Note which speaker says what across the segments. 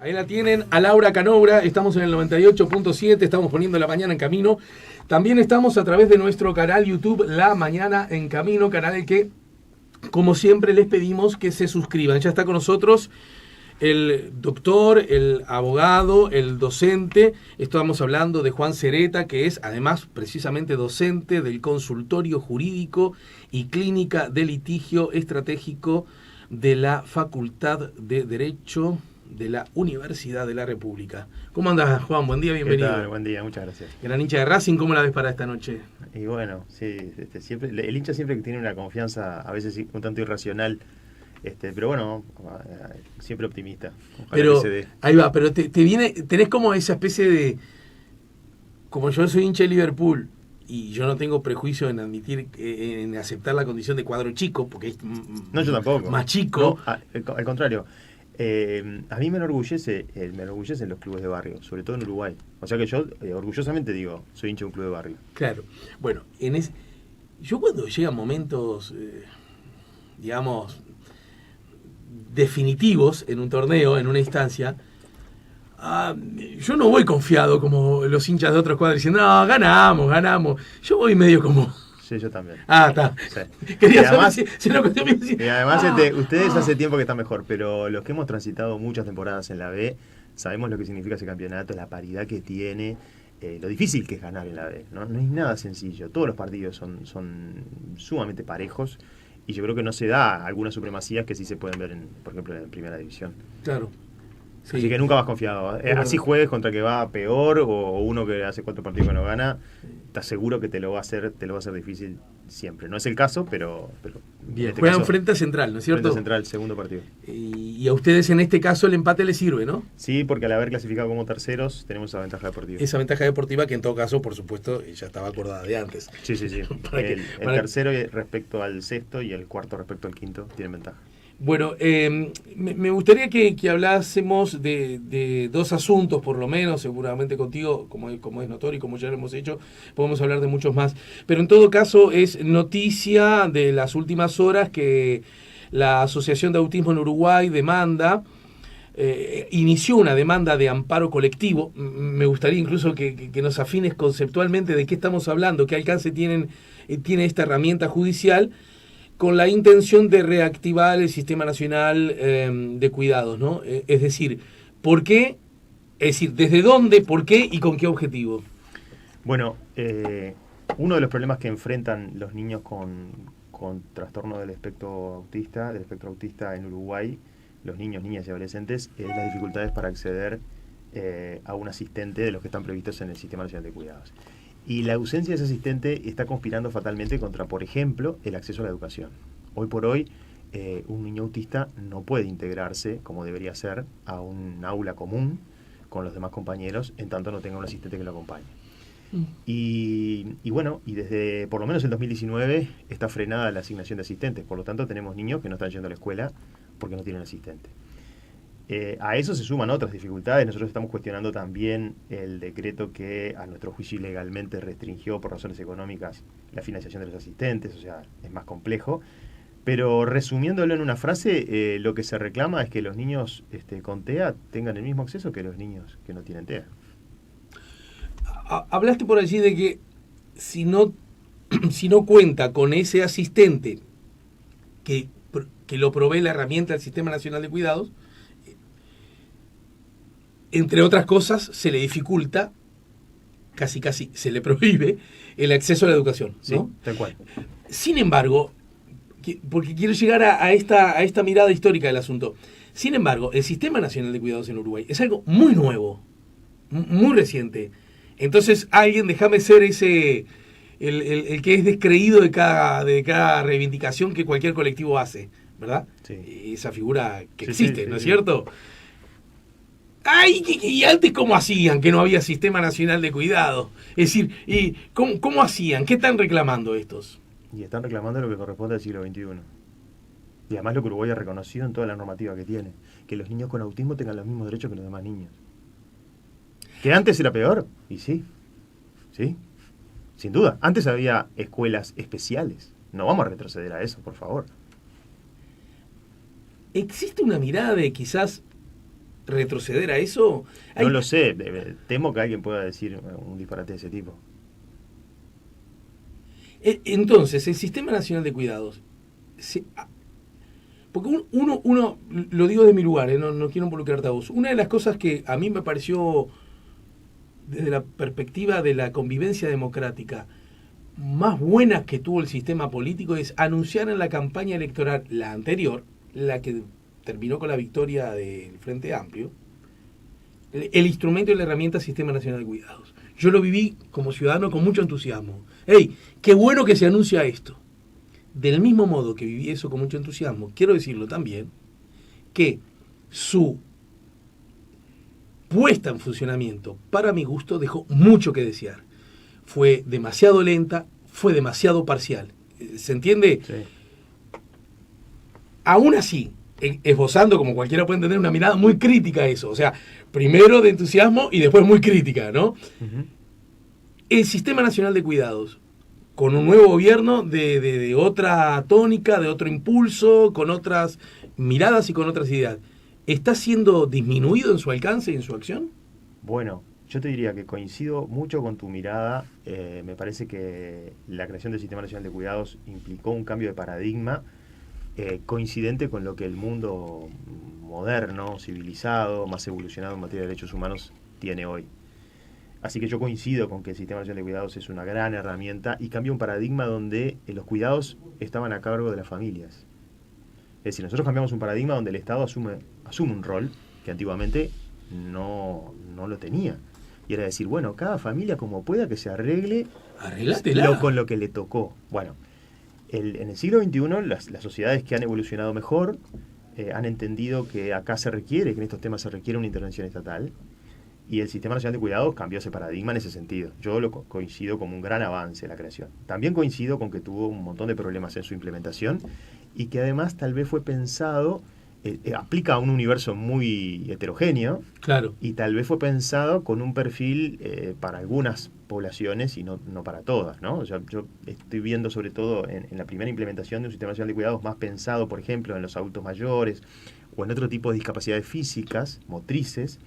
Speaker 1: Ahí la tienen, a Laura Canobra, estamos en el 98.7, estamos poniendo La Mañana en Camino. También estamos a través de nuestro canal YouTube, La Mañana en Camino, canal al que, como siempre, les pedimos que se suscriban. Ya está con nosotros el doctor, el abogado, el docente. Estamos hablando de Juan Cereta, que es además precisamente docente del Consultorio Jurídico y Clínica de Litigio Estratégico de la Facultad de Derecho de la Universidad de la República. ¿Cómo andás, Juan? Buen día, bienvenido.
Speaker 2: ¿Qué tal? Buen día, muchas gracias.
Speaker 1: Gran hincha de Racing, ¿cómo la ves para esta noche?
Speaker 2: Y bueno, sí, siempre, el hincha siempre que tiene una confianza, a veces un tanto irracional, pero bueno, siempre optimista. Ojalá
Speaker 1: Pero
Speaker 2: que se dé.
Speaker 1: ahí va, pero te viene, tenés como esa especie de, como yo soy hincha de Liverpool y yo no tengo prejuicio en admitir, en aceptar la condición de cuadro chico, porque es
Speaker 2: No, yo tampoco.
Speaker 1: más chico.
Speaker 2: No, al contrario. A mí me enorgullecen los clubes de barrio, sobre todo en Uruguay. O sea que yo orgullosamente digo, soy hincha de un club de barrio.
Speaker 1: Claro. Bueno, yo cuando llegan momentos, digamos, definitivos en un torneo, en una instancia, yo no voy confiado como los hinchas de otros cuadros diciendo, no, ganamos. Yo voy medio como...
Speaker 2: Sí, yo también.
Speaker 1: Está.
Speaker 2: Sí.
Speaker 1: Quería
Speaker 2: Y además,
Speaker 1: saber si lo que usted me decía.
Speaker 2: Y además ustedes hace tiempo que están mejor, pero los que hemos transitado muchas temporadas en la B, sabemos lo que significa ese campeonato, la paridad que tiene, lo difícil que es ganar en la B. No es nada sencillo, todos los partidos son sumamente parejos y yo creo que no se da algunas supremacías que sí se pueden ver, por ejemplo, en Primera División.
Speaker 1: Claro. Sí.
Speaker 2: Así que nunca vas confiado. Así juegues contra el que va peor o uno que hace 4 partidos que no gana, estás seguro que te lo va a hacer difícil siempre. No es el caso, pero
Speaker 1: bien,
Speaker 2: este
Speaker 1: juegan
Speaker 2: caso,
Speaker 1: frente a Central, ¿no es cierto?
Speaker 2: Frente a Central, segundo partido.
Speaker 1: Y a ustedes en este caso el empate les sirve, ¿no?
Speaker 2: Sí, porque al haber clasificado como terceros tenemos esa ventaja deportiva.
Speaker 1: Esa ventaja deportiva que en todo caso, por supuesto, ya estaba acordada de antes.
Speaker 2: Sí. El tercero respecto al sexto y el cuarto respecto al quinto tienen ventaja.
Speaker 1: Bueno, me gustaría que hablásemos de dos asuntos, por lo menos, seguramente contigo, como es notorio y como ya lo hemos hecho, podemos hablar de muchos más. Pero en todo caso es noticia de las últimas horas que la Asociación de Autismo en Uruguay inició una demanda de amparo colectivo. Me gustaría incluso que nos afines conceptualmente de qué estamos hablando, qué alcance tiene esta herramienta judicial, con la intención de reactivar el Sistema Nacional de Cuidados, ¿no? Es decir, ¿por qué? Es decir, ¿desde dónde, por qué y con qué objetivo?
Speaker 2: Bueno, uno de los problemas que enfrentan los niños con trastorno del espectro autista en Uruguay, los niños, niñas y adolescentes, es las dificultades para acceder a un asistente de los que están previstos en el Sistema Nacional de Cuidados. Y la ausencia de ese asistente está conspirando fatalmente contra, por ejemplo, el acceso a la educación. Hoy por hoy, un niño autista no puede integrarse, como debería ser, a un aula común con los demás compañeros, en tanto no tenga un asistente que lo acompañe. Y bueno, y desde por lo menos el 2019 está frenada la asignación de asistentes. Por lo tanto, tenemos niños que no están yendo a la escuela porque no tienen asistente. A eso se suman otras dificultades. Nosotros estamos cuestionando también el decreto que a nuestro juicio ilegalmente restringió por razones económicas la financiación de los asistentes, o sea, es más complejo. Pero resumiéndolo en una frase, lo que se reclama es que los niños con TEA tengan el mismo acceso que los niños que no tienen TEA.
Speaker 1: Hablaste por allí de que si no cuenta con ese asistente que lo provee la herramienta del Sistema Nacional de Cuidados, entre otras cosas, se le dificulta, casi se le prohíbe el acceso a la educación, ¿no?
Speaker 2: Sí, tal cual.
Speaker 1: Sin embargo, porque quiero llegar a esta mirada histórica del asunto, sin embargo, el Sistema Nacional de Cuidados en Uruguay es algo muy nuevo, muy reciente. Entonces, déjame ser el que es descreído de cada reivindicación que cualquier colectivo hace, ¿verdad? Sí. Esa figura que existe, ¿no es cierto? ¿Y antes cómo hacían que no había Sistema Nacional de Cuidado? Es decir, ¿y cómo hacían? ¿Qué están reclamando estos?
Speaker 2: Y están reclamando lo que corresponde al siglo XXI. Y además lo que Uruguay ha reconocido en toda la normativa que tiene, que los niños con autismo tengan los mismos derechos que los demás niños. ¿Que antes era peor? Y sí, sin duda. Antes había escuelas especiales. No vamos a retroceder a eso, por favor.
Speaker 1: ¿Existe una mirada de quizás retroceder a eso?
Speaker 2: No lo sé, temo que alguien pueda decir un disparate de ese tipo.
Speaker 1: Entonces, el Sistema Nacional de Cuidados, porque uno, lo digo de mi lugar, no quiero involucrarte a vos, una de las cosas que a mí me pareció, desde la perspectiva de la convivencia democrática, más buenas que tuvo el sistema político es anunciar en la campaña electoral, la anterior, la que terminó con la victoria del Frente Amplio, el instrumento y la herramienta Sistema Nacional de Cuidados. Yo lo viví como ciudadano con mucho entusiasmo. ¡Ey! ¡Qué bueno que se anuncia esto! Del mismo modo que viví eso con mucho entusiasmo, quiero decirlo también, que su puesta en funcionamiento, para mi gusto, dejó mucho que desear. Fue demasiado lenta, fue demasiado parcial. ¿Se entiende?
Speaker 2: Sí.
Speaker 1: Aún así, esbozando, como cualquiera puede entender, una mirada muy crítica a eso. O sea, primero de entusiasmo y después muy crítica, ¿no?
Speaker 2: Uh-huh.
Speaker 1: El Sistema Nacional de Cuidados, con un nuevo gobierno de otra tónica, de otro impulso, con otras miradas y con otras ideas, ¿está siendo disminuido en su alcance y en su acción?
Speaker 2: Bueno, yo te diría que coincido mucho con tu mirada. Me parece que la creación del Sistema Nacional de Cuidados implicó un cambio de paradigma coincidente con lo que el mundo moderno, civilizado, más evolucionado en materia de derechos humanos tiene hoy. Así que yo coincido con que el Sistema Nacional de Cuidados es una gran herramienta y cambia un paradigma donde los cuidados estaban a cargo de las familias. Es decir, nosotros cambiamos un paradigma donde el Estado asume un rol que antiguamente no lo tenía. Y era decir, bueno, cada familia como pueda que se arregle con lo que le tocó. Bueno, en el siglo XXI las sociedades que han evolucionado mejor han entendido que acá que en estos temas se requiere una intervención estatal. Y el Sistema Nacional de Cuidados cambió ese paradigma en ese sentido. Yo lo coincido como un gran avance la creación. También coincido con que tuvo un montón de problemas en su implementación y que además tal vez fue pensado, aplica a un universo muy heterogéneo.
Speaker 1: Claro.
Speaker 2: Y tal vez fue pensado con un perfil para algunas poblaciones y no para todas, ¿no? O sea, yo estoy viendo sobre todo en la primera implementación de un Sistema Nacional de Cuidados más pensado, por ejemplo, en los adultos mayores o en otro tipo de discapacidades físicas, motrices,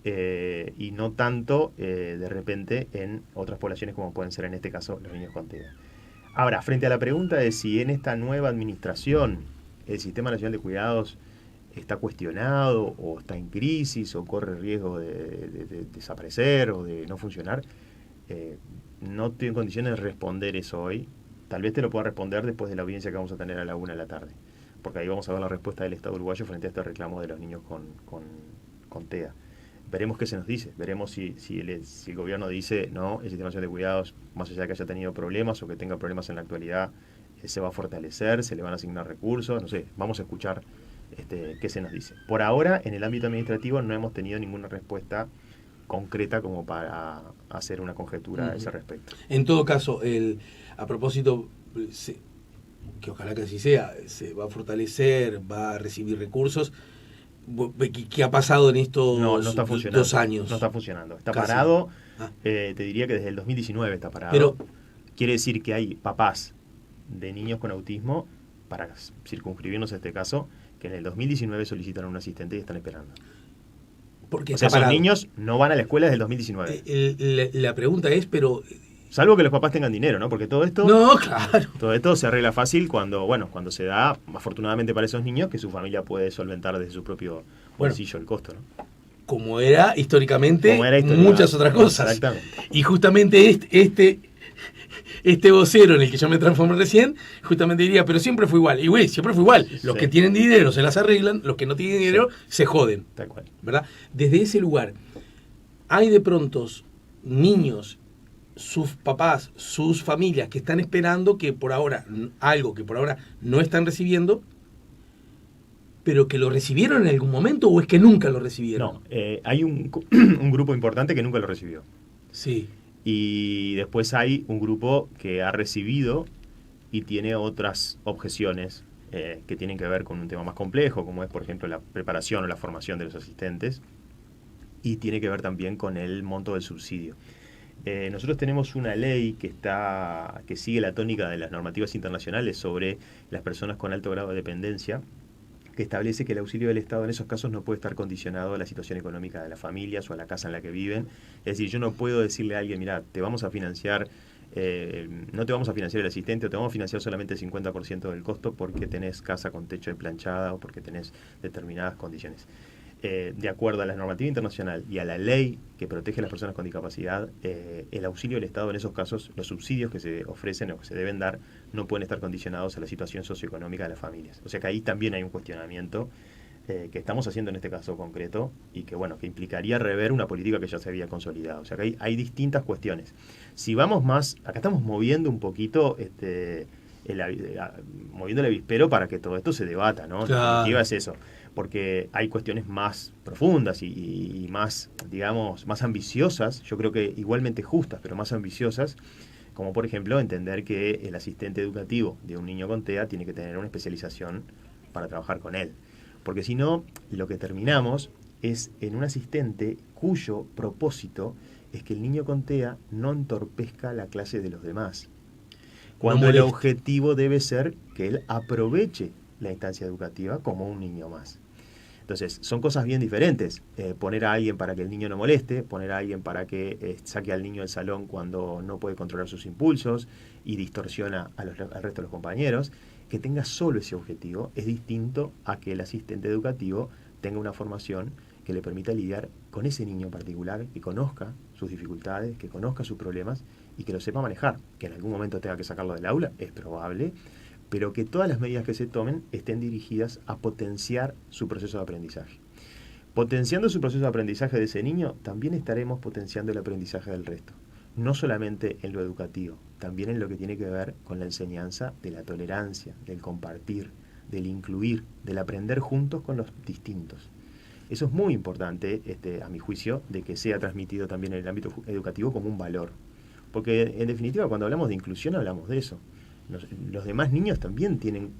Speaker 2: y no tanto de repente en otras poblaciones como pueden ser en este caso los niños con TEA. Ahora, frente a la pregunta de si en esta nueva administración el Sistema Nacional de Cuidados está cuestionado o está en crisis o corre riesgo de desaparecer o de no funcionar, no estoy en condiciones de responder eso hoy. Tal vez te lo pueda responder después de la audiencia que vamos a tener a la 1 de la tarde, porque ahí vamos a ver la respuesta del Estado uruguayo frente a este reclamo de los niños con TEA. Veremos qué se nos dice, veremos si el gobierno dice, no, el Sistema Nacional de Cuidados, más allá de que haya tenido problemas o que tenga problemas en la actualidad, se va a fortalecer, se le van a asignar recursos, no sé, vamos a escuchar qué se nos dice. Por ahora, en el ámbito administrativo no hemos tenido ninguna respuesta concreta como para hacer una conjetura a ese respecto.
Speaker 1: En todo caso, a propósito, que ojalá que así sea, se va a fortalecer, va a recibir recursos. ¿Qué ha pasado en estos
Speaker 2: no está
Speaker 1: 2 años?
Speaker 2: No está funcionando. Está
Speaker 1: Casi.
Speaker 2: Parado, te diría que desde el 2019 está parado.
Speaker 1: Pero
Speaker 2: quiere decir que hay papás de niños con autismo, para circunscribirnos a este caso, que en el 2019 solicitaron un asistente y están esperando.
Speaker 1: Porque
Speaker 2: o sea, esos niños no van a la escuela desde el 2019.
Speaker 1: La pregunta es, pero...
Speaker 2: Salvo que los papás tengan dinero, ¿no? Porque todo esto...
Speaker 1: No, claro.
Speaker 2: Todo esto se arregla fácil cuando se da, afortunadamente para esos niños, que su familia puede solventar desde su propio bolsillo el costo, ¿no?
Speaker 1: Como era históricamente muchas otras cosas.
Speaker 2: Exactamente.
Speaker 1: Y justamente este vocero en el que yo me transformé recién, justamente diría, pero siempre fue igual. Y güey, siempre fue igual. Los que tienen dinero se las arreglan, los que no tienen dinero se joden.
Speaker 2: Tal cual.
Speaker 1: ¿Verdad? Desde ese lugar, hay de pronto niños, sus papás, sus familias que están esperando que por ahora, algo que por ahora no están recibiendo, pero que lo recibieron en algún momento o es que nunca lo recibieron.
Speaker 2: No, hay un grupo importante que nunca lo recibió.
Speaker 1: Sí.
Speaker 2: Y después hay un grupo que ha recibido y tiene otras objeciones que tienen que ver con un tema más complejo, como es, por ejemplo, la preparación o la formación de los asistentes, y tiene que ver también con el monto del subsidio. Nosotros tenemos una ley que sigue la tónica de las normativas internacionales sobre las personas con alto grado de dependencia, que establece que el auxilio del Estado en esos casos no puede estar condicionado a la situación económica de las familias o a la casa en la que viven. Es decir, yo no puedo decirle a alguien, mira, te vamos a financiar, no te vamos a financiar el asistente o te vamos a financiar solamente el 50% del costo porque tenés casa con techo de planchada o porque tenés determinadas condiciones. De acuerdo a la normativa internacional y a la ley que protege a las personas con discapacidad, el auxilio del Estado en esos casos, los subsidios que se ofrecen o que se deben dar, no pueden estar condicionados a la situación socioeconómica de las familias. O sea que ahí también hay un cuestionamiento que estamos haciendo en este caso concreto y que bueno, que implicaría rever una política que ya se había consolidado. O sea que hay distintas cuestiones. Si vamos más, acá estamos moviendo un poquito moviendo el avispero para que todo esto se debata, ¿no?
Speaker 1: Claro.
Speaker 2: En definitiva es eso, porque hay cuestiones más profundas y más, digamos, más ambiciosas, yo creo que igualmente justas, pero más ambiciosas, como por ejemplo entender que el asistente educativo de un niño con TEA tiene que tener una especialización para trabajar con él. Porque si no, lo que terminamos es en un asistente cuyo propósito es que el niño con TEA no entorpezca la clase de los demás. Cuando el objetivo debe ser que él aproveche la instancia educativa como un niño más. Entonces, son cosas bien diferentes. Poner a alguien para que el niño no moleste, poner a alguien para que saque al niño del salón cuando no puede controlar sus impulsos y distorsiona al resto de los compañeros. Que tenga solo ese objetivo es distinto a que el asistente educativo tenga una formación que le permita lidiar con ese niño en particular, que conozca sus dificultades, que conozca sus problemas y que lo sepa manejar. Que en algún momento tenga que sacarlo del aula, es probable, pero que todas las medidas que se tomen estén dirigidas a potenciar su proceso de aprendizaje. Potenciando su proceso de aprendizaje de ese niño, también estaremos potenciando el aprendizaje del resto. No solamente en lo educativo, también en lo que tiene que ver con la enseñanza de la tolerancia, del compartir, del incluir, del aprender juntos con los distintos. Eso es muy importante, a mi juicio, de que sea transmitido también en el ámbito educativo como un valor. Porque, en definitiva, cuando hablamos de inclusión, hablamos de eso. Los demás niños también tienen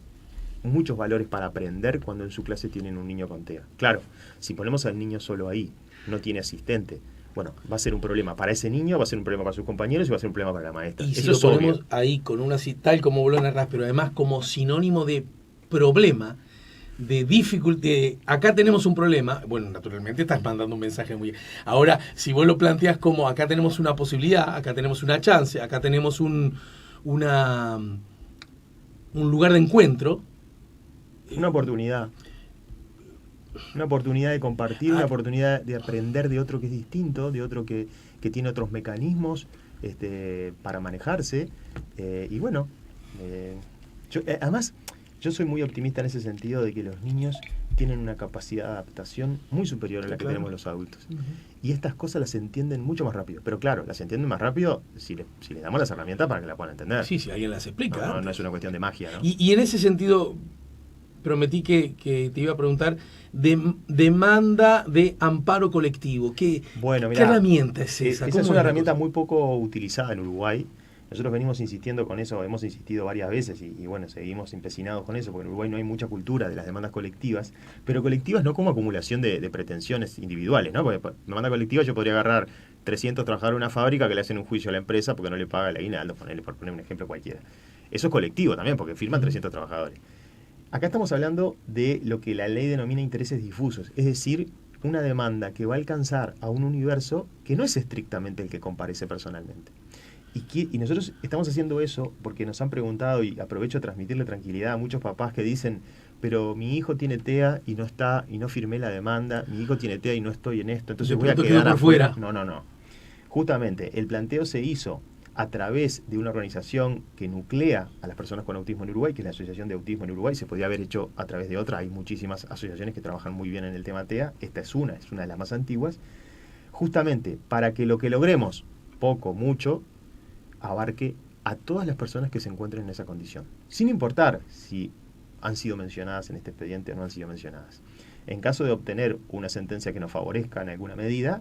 Speaker 2: muchos valores para aprender cuando en su clase tienen un niño con TEA. Claro, si ponemos al niño solo ahí, no tiene asistente, bueno, va a ser un problema para ese niño, va a ser un problema para sus compañeros y va a ser un problema para la maestra.
Speaker 1: Y
Speaker 2: eso
Speaker 1: si lo
Speaker 2: es obvio.
Speaker 1: ponemos ahí con una tal como vos lo narrás, pero además como sinónimo de problema, de dificultad, acá tenemos un problema, bueno, naturalmente estás mandando un mensaje muy... Ahora, si vos lo planteas como acá tenemos una posibilidad, acá tenemos una chance, acá tenemos un lugar de encuentro.
Speaker 2: Una oportunidad. Una oportunidad de compartir, una oportunidad de aprender de otro que es distinto, de otro que tiene otros mecanismos para manejarse. Y bueno, además, yo soy muy optimista en ese sentido de que los niños tienen una capacidad de adaptación muy superior a la que tenemos los adultos. Uh-huh. Y estas cosas las entienden mucho más rápido. Pero claro, las entienden más rápido si le damos las herramientas para que la puedan entender.
Speaker 1: Sí, sí, alguien las explica.
Speaker 2: No es una cuestión de magia, ¿no?
Speaker 1: Y en ese sentido, prometí que te iba a preguntar, demanda de amparo colectivo. ¿Qué herramienta es esa?
Speaker 2: Esa es una herramienta muy poco utilizada en Uruguay. Nosotros venimos insistiendo con eso, hemos insistido varias veces y bueno, seguimos empecinados con eso, porque en Uruguay no hay mucha cultura de las demandas colectivas, pero colectivas no como acumulación de pretensiones individuales, ¿no? Porque demanda colectiva yo podría agarrar 300 trabajadores en una fábrica que le hacen un juicio a la empresa porque no le paga el aguinaldo, por poner un ejemplo cualquiera. Eso es colectivo también, porque firman 300 trabajadores. Acá estamos hablando de lo que la ley denomina intereses difusos, es decir, una demanda que va a alcanzar a un universo que no es estrictamente el que comparece personalmente. Y nosotros estamos haciendo eso porque nos han preguntado, y aprovecho a transmitirle tranquilidad a muchos papás que dicen, pero mi hijo tiene TEA y no firmé la demanda, mi hijo tiene TEA y no estoy en esto, entonces voy a quedar afuera. No. Justamente, el planteo se hizo a través de una organización que nuclea a las personas con autismo en Uruguay, que es la Asociación de Autismo en Uruguay. Se podía haber hecho a través de otra, hay muchísimas asociaciones que trabajan muy bien en el tema TEA, esta es una de las más antiguas, justamente para que lo que logremos, poco, mucho, abarque a todas las personas que se encuentren en esa condición, sin importar si han sido mencionadas en este expediente o no han sido mencionadas. En caso de obtener una sentencia que nos favorezca en alguna medida,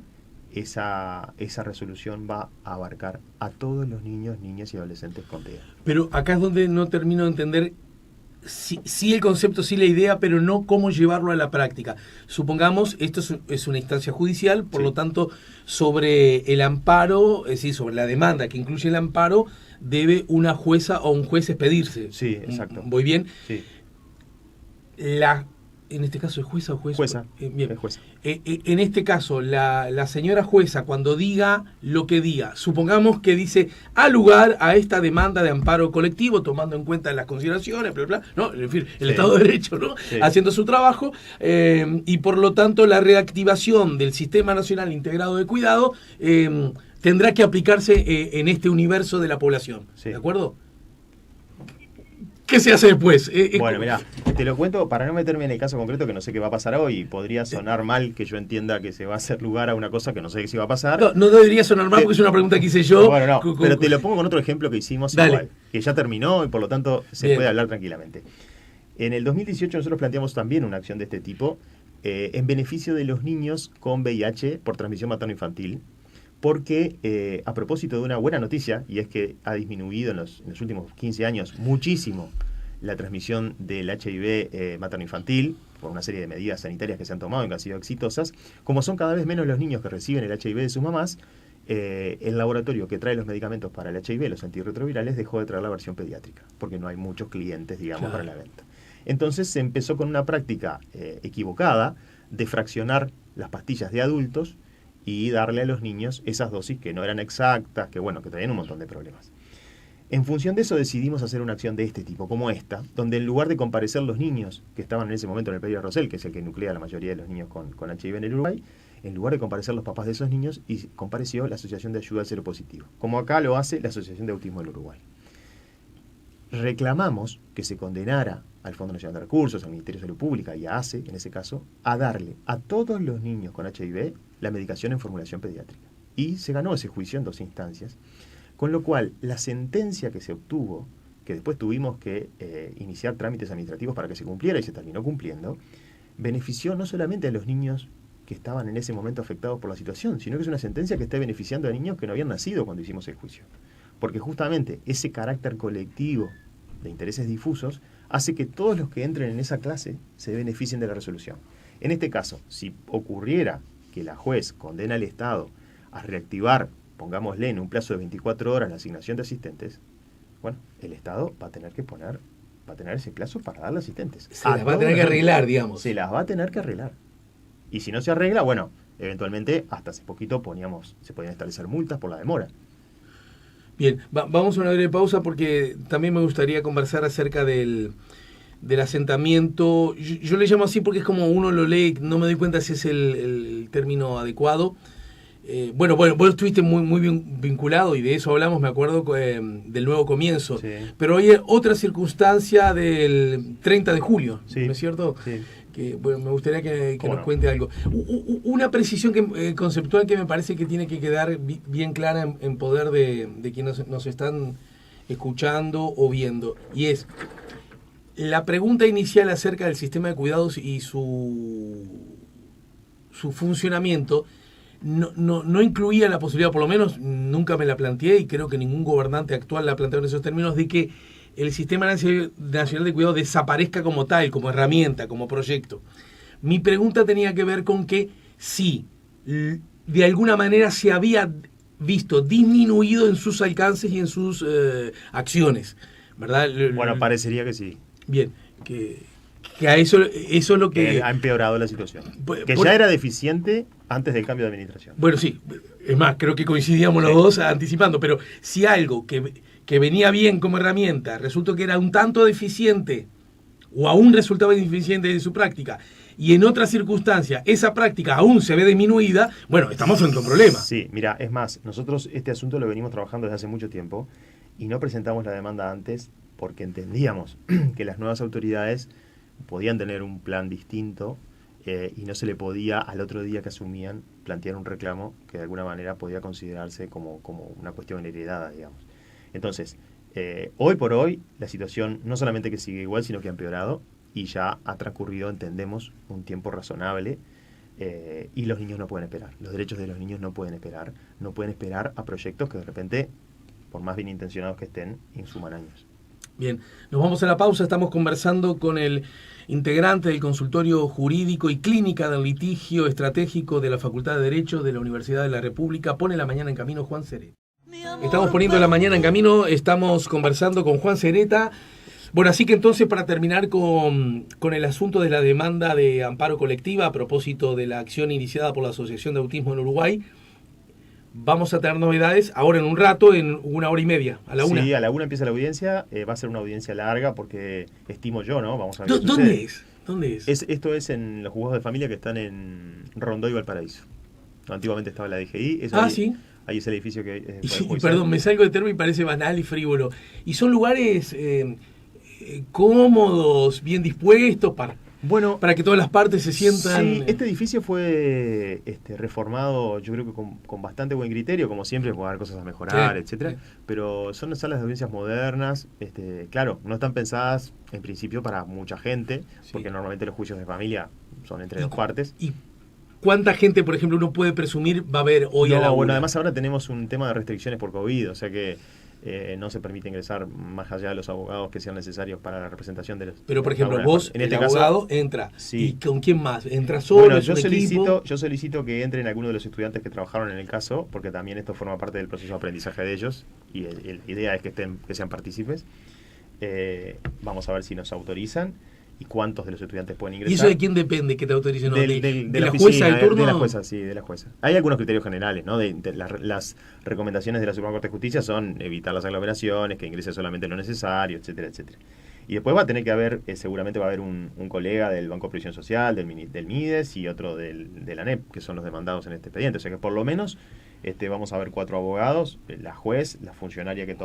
Speaker 2: esa resolución va a abarcar a todos los niños, niñas y adolescentes con TEA.
Speaker 1: Pero acá es donde no termino de entender sí el concepto, sí la idea, pero no cómo llevarlo a la práctica. Supongamos, esto es una instancia judicial, por lo tanto, sobre el amparo, es decir, sobre la demanda que incluye el amparo, debe una jueza o un juez expedirse.
Speaker 2: Sí, exacto.
Speaker 1: ¿Voy bien?
Speaker 2: Sí.
Speaker 1: En este caso, ¿es jueza o juez?
Speaker 2: Jueza,
Speaker 1: Bien.
Speaker 2: es jueza.
Speaker 1: En este caso, la señora jueza, cuando diga lo que diga, supongamos que dice al lugar a esta demanda de amparo colectivo, tomando en cuenta las consideraciones, bla, bla, ¿no? En fin, el Estado de Derecho, ¿no?
Speaker 2: Sí.
Speaker 1: Haciendo su trabajo, y por lo tanto la reactivación del Sistema Nacional Integrado de Cuidado tendrá que aplicarse en este universo de la población.
Speaker 2: Sí.
Speaker 1: ¿De acuerdo? ¿Qué se hace después?
Speaker 2: Bueno, mirá, te lo cuento para no meterme en el caso concreto, que no sé qué va a pasar hoy. Podría sonar mal que yo entienda que se va a hacer lugar a una cosa que no sé si va a pasar.
Speaker 1: No debería sonar mal porque es una pregunta que hice yo.
Speaker 2: Bueno, no, pero te lo pongo con otro ejemplo que hicimos
Speaker 1: Dale.
Speaker 2: igual, que ya terminó y por lo tanto se
Speaker 1: Bien.
Speaker 2: puede hablar tranquilamente. En el 2018 nosotros planteamos también una acción de este tipo en beneficio de los niños con VIH por transmisión materno-infantil, porque a propósito de una buena noticia, y es que ha disminuido en los últimos 15 años muchísimo la transmisión del HIV materno-infantil, por una serie de medidas sanitarias que se han tomado y que han sido exitosas, como son cada vez menos los niños que reciben el HIV de sus mamás, el laboratorio que trae los medicamentos para el HIV, los antirretrovirales, dejó de traer la versión pediátrica, porque no hay muchos clientes, digamos,
Speaker 1: Claro.
Speaker 2: para la venta. Entonces se empezó con una práctica equivocada de fraccionar las pastillas de adultos y darle a los niños esas dosis que no eran exactas, que bueno, que traían un montón de problemas. En función de eso decidimos hacer una acción de este tipo, como esta, donde en lugar de comparecer los niños que estaban en ese momento en el Pediatra Rosell, que es el que nuclea a la mayoría de los niños con HIV en el Uruguay, en lugar de comparecer los papás de esos niños, y compareció la Asociación de Ayuda al Seropositivo, como acá lo hace la Asociación de Autismo del Uruguay. Reclamamos que se condenara al Fondo Nacional de Recursos, al Ministerio de Salud Pública y a ACE, en ese caso, a darle a todos los niños con HIV la medicación en formulación pediátrica. Y se ganó ese juicio en 2 instancias, con lo cual la sentencia que se obtuvo, que después tuvimos que iniciar trámites administrativos para que se cumpliera y se terminó cumpliendo, benefició no solamente a los niños que estaban en ese momento afectados por la situación, sino que es una sentencia que está beneficiando a niños que no habían nacido cuando hicimos el juicio. Porque justamente ese carácter colectivo de intereses difusos hace que todos los que entren en esa clase se beneficien de la resolución. En este caso, si ocurriera que la juez condena al Estado a reactivar, pongámosle en un plazo de 24 horas la asignación de asistentes, bueno, el Estado va a tener ese plazo para darle asistentes.
Speaker 1: Se las va a tener que arreglar, digamos.
Speaker 2: Se las va a tener que arreglar. Y si no se arregla, bueno, eventualmente, hasta hace poquito se podían establecer multas por la demora.
Speaker 1: Bien, vamos a una breve pausa porque también me gustaría conversar acerca del asentamiento. Yo le llamo así porque es como uno lo lee, no me doy cuenta si es el término adecuado. Bueno, vos estuviste muy bien vinculado y de eso hablamos, me acuerdo, del Nuevo Comienzo.
Speaker 2: Sí.
Speaker 1: Pero hay otra circunstancia del 30 de julio,
Speaker 2: Sí.
Speaker 1: ¿no es cierto?
Speaker 2: Sí.
Speaker 1: Que bueno, me gustaría que
Speaker 2: ¿Cómo
Speaker 1: nos
Speaker 2: no?
Speaker 1: cuente algo. Una precisión conceptual que me parece que tiene que quedar bien clara en poder de quienes nos están escuchando o viendo. Y es la pregunta inicial acerca del sistema de cuidados y su funcionamiento. No incluía la posibilidad, por lo menos nunca me la planteé y creo que ningún gobernante actual la ha planteado en esos términos, de que el Sistema Nacional de Cuidado desaparezca como tal, como herramienta, como proyecto. Mi pregunta tenía que ver con que si de alguna manera se había visto disminuido en sus alcances y en sus acciones, ¿verdad?
Speaker 2: Bueno, parecería que sí.
Speaker 1: Bien, que a eso es lo que...
Speaker 2: Ha empeorado la situación. Que
Speaker 1: por-
Speaker 2: ya era deficiente antes del cambio de administración.
Speaker 1: Bueno, sí, es más, creo que coincidíamos los dos anticipando, pero si algo que venía bien como herramienta resultó que era un tanto deficiente o aún resultaba deficiente de su práctica y en otras circunstancias esa práctica aún se ve disminuida, bueno, estamos frente a un problema.
Speaker 2: Sí, mira, es más, nosotros este asunto lo venimos trabajando desde hace mucho tiempo y no presentamos la demanda antes porque entendíamos que las nuevas autoridades podían tener un plan distinto y no se le podía, al otro día que asumían, plantear un reclamo que de alguna manera podía considerarse como una cuestión heredada, digamos. Entonces, hoy por hoy, la situación no solamente que sigue igual, sino que ha empeorado y ya ha transcurrido, entendemos, un tiempo razonable y los niños no pueden esperar. Los derechos de los niños no pueden esperar a proyectos que de repente, por más bien intencionados que estén, insuman años.
Speaker 1: Bien, nos vamos a la pausa, estamos conversando con el integrante del Consultorio Jurídico y Clínica del Litigio Estratégico de la Facultad de Derecho de la Universidad de la República. Pone la mañana en camino Juan Cereta. Estamos poniendo la mañana en camino, estamos conversando con Juan Cereta, Bueno, así que entonces para terminar con el asunto de la demanda de amparo colectiva a propósito de la acción iniciada por la Asociación de Autismo en Uruguay, vamos a tener novedades ahora en un rato, en 1 hora y media, a la 1.
Speaker 2: Sí, a la 1 empieza la audiencia, va a ser una audiencia larga porque estimo yo, ¿no? Vamos a ver qué
Speaker 1: ¿Dónde
Speaker 2: sucede.
Speaker 1: es? ¿Dónde es?
Speaker 2: Esto es en los juzgados de familia que están en Rondó y Valparaíso. Antiguamente estaba la DGI.
Speaker 1: Sí.
Speaker 2: Ahí es el edificio que
Speaker 1: Y perdón, me salgo de termo y parece banal y frívolo. Y son lugares cómodos, bien dispuestos para que todas las partes se sientan.
Speaker 2: Sí, este edificio fue reformado, yo creo que con bastante buen criterio, como siempre, puede haber cosas a mejorar, etcétera. Pero son salas de audiencias modernas, claro, no están pensadas en principio para mucha gente, porque normalmente los juicios de familia son entre dos partes.
Speaker 1: ¿Y cuánta gente, por ejemplo, uno puede presumir va a haber hoy a la 1?
Speaker 2: Bueno, además ahora tenemos un tema de restricciones por COVID, o sea que no se permite ingresar más allá de los abogados que sean necesarios para la representación de los...
Speaker 1: Pero, por ejemplo, vos,
Speaker 2: en este
Speaker 1: el
Speaker 2: caso,
Speaker 1: abogado, entra.
Speaker 2: Sí.
Speaker 1: ¿Y con quién más? ¿Entra solo?
Speaker 2: Bueno,
Speaker 1: ¿Es un equipo?
Speaker 2: yo solicito que entren algunos de los estudiantes que trabajaron en el caso, porque también esto forma parte del proceso de aprendizaje de ellos, y la idea es que sean partícipes. Vamos a ver si nos autorizan y cuántos de los estudiantes pueden ingresar.
Speaker 1: ¿Y eso de quién depende que te autoricen?
Speaker 2: ¿De
Speaker 1: la jueza de turno?
Speaker 2: De la jueza, sí, de la jueza. Hay algunos criterios generales, ¿no? Las recomendaciones de la Suprema Corte de Justicia son evitar las aglomeraciones, que ingrese solamente lo necesario, etcétera, etcétera. Y después va a tener que haber, seguramente va a haber un colega del Banco de Previsión Social, del MIDES y otro de la ANEP, que son los demandados en este expediente. O sea que por lo menos vamos a ver 4 abogados, la juez, la funcionaria que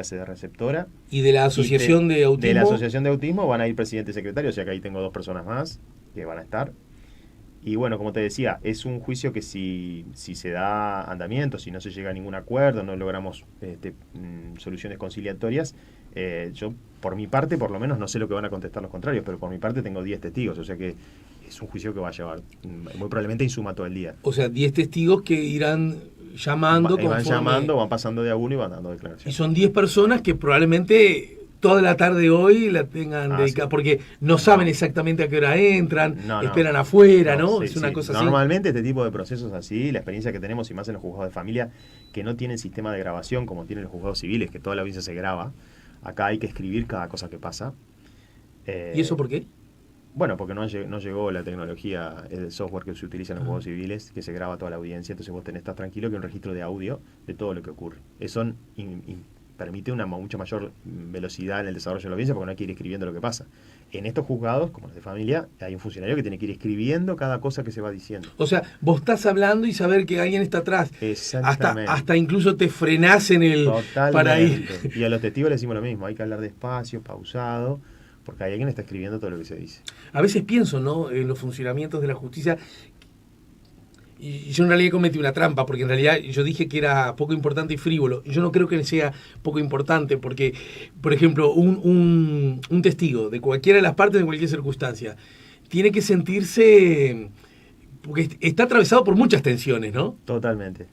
Speaker 2: hace de receptora.
Speaker 1: ¿Y de la Asociación de Autismo?
Speaker 2: De la Asociación de Autismo van a ir presidente y secretario, o sea que ahí tengo 2 personas más que van a estar. Y bueno, como te decía, es un juicio que si se da andamiento, si no se llega a ningún acuerdo, no logramos soluciones conciliatorias, yo por mi parte, por lo menos, no sé lo que van a contestar los contrarios, pero por mi parte tengo 10 testigos, o sea que es un juicio que va a llevar muy probablemente insuma todo el día.
Speaker 1: O sea, 10 testigos que irán llamando.
Speaker 2: Van llamando, van pasando de a uno y van dando declaraciones.
Speaker 1: Y son 10 personas que probablemente toda la tarde hoy la tengan dedicada, porque no saben exactamente a qué hora entran, esperan afuera, ¿no?
Speaker 2: Sí,
Speaker 1: es una cosa así.
Speaker 2: Normalmente este tipo de procesos así, la experiencia que tenemos, y más en los juzgados de familia, que no tienen sistema de grabación como tienen los juzgados civiles, que toda la audiencia se graba, acá hay que escribir cada cosa que pasa.
Speaker 1: ¿Y eso por qué?
Speaker 2: Bueno, porque no llegó la tecnología, el software que se utiliza en los juzgados civiles, que se graba toda la audiencia, entonces vos estás tranquilo que hay un registro de audio de todo lo que ocurre. Eso permite una mucha mayor velocidad en el desarrollo de la audiencia porque no hay que ir escribiendo lo que pasa. En estos juzgados, como los de familia, hay un funcionario que tiene que ir escribiendo cada cosa que se va diciendo.
Speaker 1: O sea, vos estás hablando y saber que alguien está atrás.
Speaker 2: Exactamente.
Speaker 1: Hasta incluso te frenás en el...
Speaker 2: Totalmente.
Speaker 1: Para ir.
Speaker 2: Y a los testigos les decimos lo mismo, hay que hablar despacio, pausado, porque hay alguien que está escribiendo todo lo que se dice.
Speaker 1: A veces pienso, ¿no?, en los funcionamientos de la justicia, y yo en realidad cometí una trampa, porque en realidad yo dije que era poco importante y frívolo. Yo no creo que sea poco importante, porque, por ejemplo, un testigo de cualquiera de las partes, de cualquier circunstancia, tiene que sentirse... porque está atravesado por muchas tensiones, ¿no?
Speaker 2: Totalmente.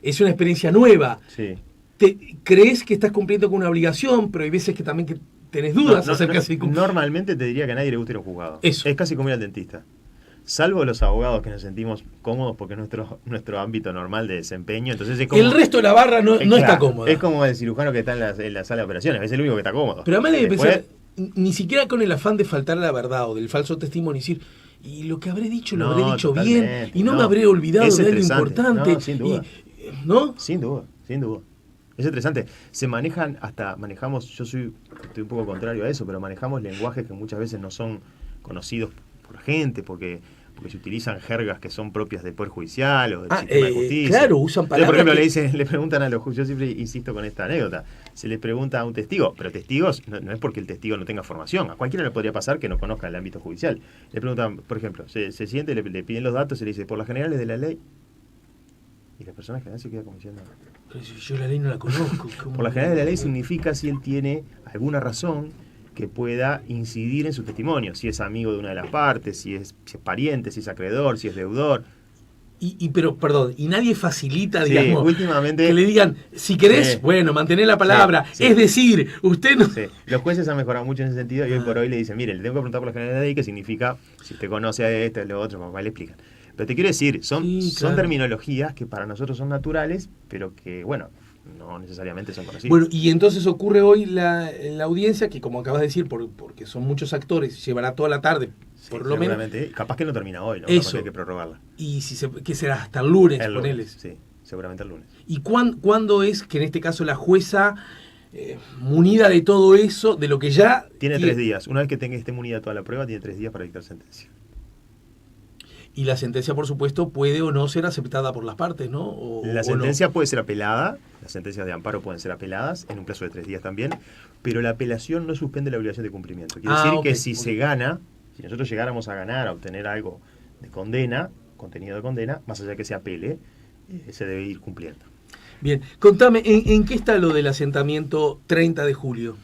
Speaker 1: Es una experiencia nueva.
Speaker 2: Sí.
Speaker 1: Crees que estás cumpliendo con una obligación, pero hay veces que también que tenés dudas acerca de...
Speaker 2: Normalmente te diría que a nadie le gusta ir a un juzgado.
Speaker 1: Eso.
Speaker 2: Es casi como ir al dentista. Salvo los abogados que nos sentimos cómodos porque es nuestro ámbito normal de desempeño. Entonces es como,
Speaker 1: el resto de la barra no está cómodo.
Speaker 2: Es como el cirujano que está en la sala de operaciones, es el único que está cómodo.
Speaker 1: Pero además debe pensar, ni siquiera con el afán de faltar a la verdad o del falso testimonio, decir, y lo que habré dicho lo habré dicho bien, y no me habré olvidado de algo importante.
Speaker 2: No, sin duda.
Speaker 1: ¿No?
Speaker 2: Sin duda. Es estresante. Manejamos, yo estoy un poco contrario a eso, pero manejamos lenguajes que muchas veces no son conocidos por gente, porque se utilizan jergas que son propias del Poder Judicial o del sistema de justicia.
Speaker 1: Claro, usan palabras.
Speaker 2: Por ejemplo, le preguntan a los jueces, yo siempre insisto con esta anécdota, se les pregunta a un testigo, pero testigos no es porque el testigo no tenga formación, a cualquiera le podría pasar que no conozca el ámbito judicial. Le preguntan, por ejemplo, se siente, le piden los datos, se le dice, por las generales de la ley, y la persona general se queda como diciendo...
Speaker 1: Pero si yo la ley no la conozco.
Speaker 2: Por las generales de la ley significa si él tiene alguna razón que pueda incidir en su testimonio, si es amigo de una de las partes, si es pariente, si es acreedor, si es deudor.
Speaker 1: Pero, perdón, y nadie facilita, digamos,
Speaker 2: últimamente,
Speaker 1: que le digan, si querés, bueno, mantener la palabra, es decir, usted no...
Speaker 2: Sí. Los jueces han mejorado mucho en ese sentido y hoy por hoy le dicen, mire, le tengo que preguntar por la generalidad de la ley, que significa, si usted conoce a esto, a lo otro, papá, le explican. Pero te quiero decir, son terminologías que para nosotros son naturales, pero que, bueno, no necesariamente son conocidos.
Speaker 1: Bueno, y entonces ocurre hoy la audiencia, que como acabas de decir, porque son muchos actores, llevará toda la tarde,
Speaker 2: Sí,
Speaker 1: por lo menos.
Speaker 2: seguramente. Capaz que no termina hoy, ¿no?
Speaker 1: Eso.
Speaker 2: Capaz que hay que prorrogarla.
Speaker 1: Y ¿qué será? Hasta el lunes,
Speaker 2: El lunes,
Speaker 1: poneles.
Speaker 2: sí, seguramente el lunes.
Speaker 1: ¿Y cuándo es que en este caso la jueza, munida de todo eso, de lo que ya...
Speaker 2: Tiene 3 días. Una vez que esté munida toda la prueba, tiene 3 días para dictar sentencia.
Speaker 1: Y la sentencia, por supuesto, puede o no ser aceptada por las partes, ¿no?
Speaker 2: La sentencia puede ser apelada, las sentencias de amparo pueden ser apeladas en un plazo de 3 días también, pero la apelación no suspende la obligación de cumplimiento. Quiere decir que si se gana, si nosotros llegáramos a ganar, a obtener algo de condena, contenido de condena, más allá de que se apele, se debe ir cumpliendo.
Speaker 1: Bien, contame, ¿en qué está lo del asentamiento 30 de julio?